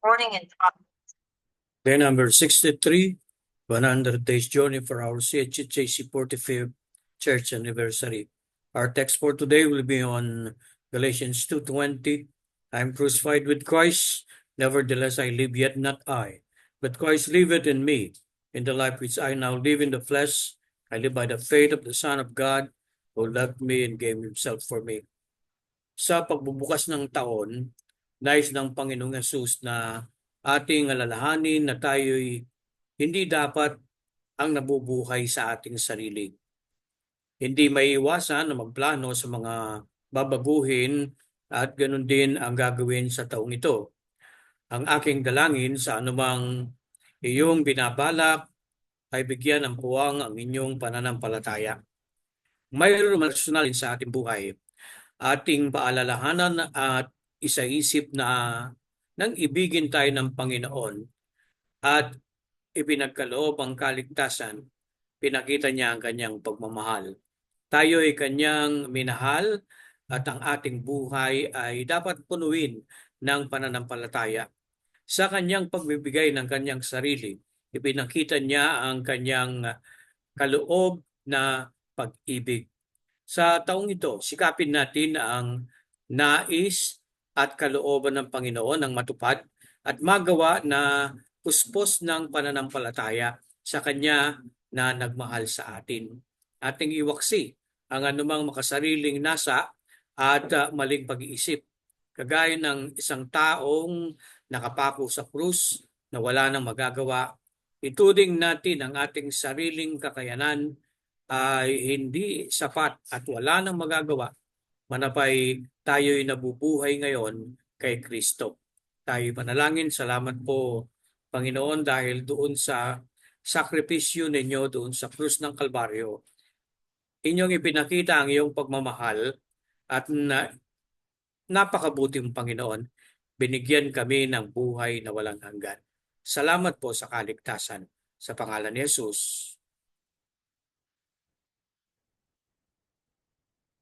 Morning and Day number 63, 100 Days Journey for our CHHAC 45th Church Anniversary. Our text for today will be on Galatians 2:20. I am crucified with Christ, nevertheless I live, yet not I, but Christ liveth in me. In the life which I now live in the flesh, I live by the faith of the Son of God, who loved me and gave himself for me. Sa pagbubukas ng taon, nais ng Panginoong Yesus na ating alalahanin na tayo'y hindi dapat ang nabubuhay sa ating sarili. Hindi maiiwasan na magplano sa mga babaguhin at ganun din ang gagawin sa taong ito. Ang aking dalangin sa anumang iyong binabalak ay bigyan ng puwang ang inyong pananampalataya. Mayroon personal sa ating buhay. Ating paalalahanan at isaisip na nang ibigin tayo ng Panginoon at ipinagkaloob ang kaligtasan, pinakita niya ang kanyang pagmamahal. Tayo ay kanyang minahal at ang ating buhay ay dapat punuin ng pananampalataya. Sa kanyang pagbibigay ng kanyang sarili, ipinakita niya ang kanyang kaloob na pag-ibig. Sa taong ito, sikapin natin ang nais at kalooban ng Panginoon ang matupad at magawa na puspos ng pananampalataya sa Kanya na nagmahal sa atin. Ating iwaksi ang anumang makasariling nasa at maling pag-iisip. Kagaya ng isang taong nakapako sa krus na wala nang magagawa, ituding natin ang ating sariling kakayanan ay hindi sapat at wala nang magagawa, manapay tayo'y nabubuhay ngayon kay Kristo. Tayo manalangin, salamat po Panginoon dahil doon sa sakripisyo ninyo doon sa krus ng Kalbaryo, inyong ipinakita ang iyong pagmamahal at napakabuting Panginoon, binigyan kami ng buhay na walang hanggan. Salamat po sa kaligtasan. Sa pangalan ni Jesus.